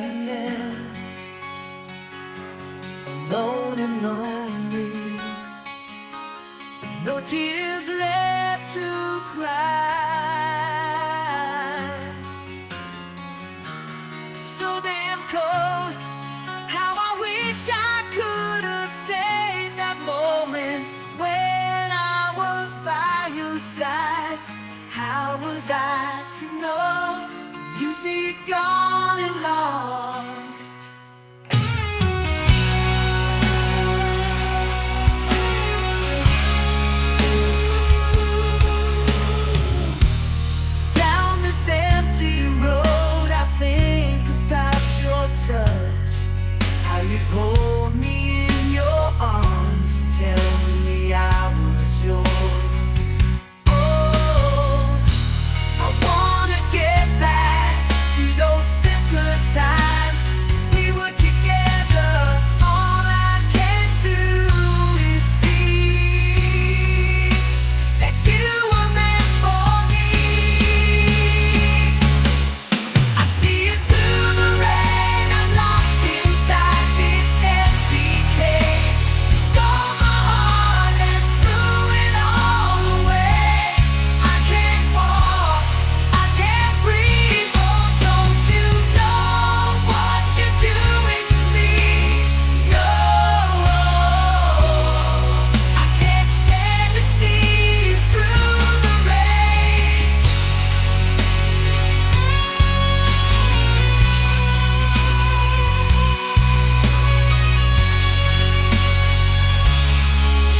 the end, alone and lonely, no tears left to cry. So damn cold, how I wish I could have saved that moment when I was by your side. How was I to know you'd be gone and lost? Down this empty road, I think about your touch, how you hold me in your arms and tell me I was yours. Oh, I wanna get back to those simpler times we were together. All I can do is see that you were meant for me. I see you through the rain. I'm locked inside this empty cage. You stole my heart and threw it all away. I can't walk, I can't breathe. Oh, don't you know what you're doing to me? No, I can't stand to see you through the rain.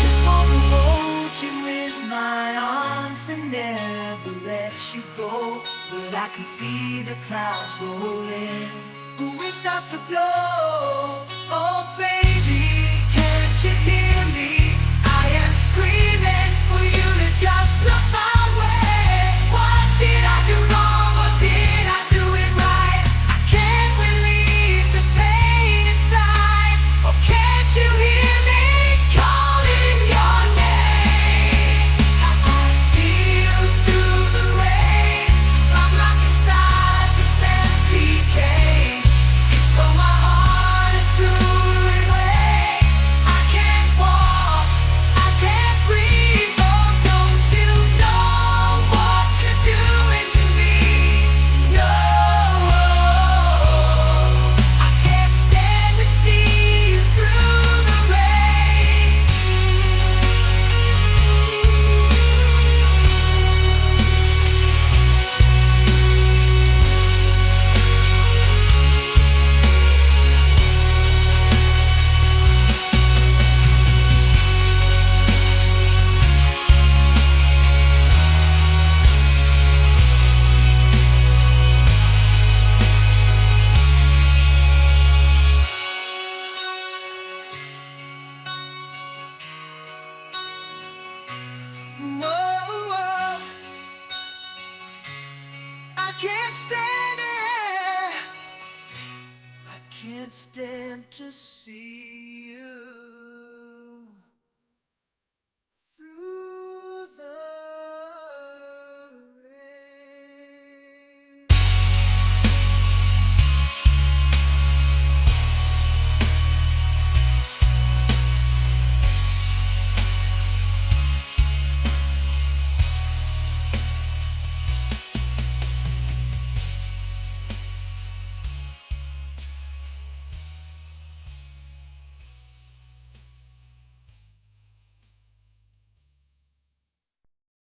Just wanna hold you in my arms and never let you go. But I can see the clouds rolling, the wind starts to blow. Oh baby, can't you hear me? I am screaming for you to just look my way. What did I do wrong or did I do it right? I can't relieve the pain inside. Oh, can't you hear me calling your name? I see you through the rain. I'm locked inside this empty cage. You stole my heart and threw it away. I can't walk, I can't breathe. Oh, don't you know what you're doing to me? No, I can't stand to see you through the rain. Whoa, I can't stand it. I can't stand to see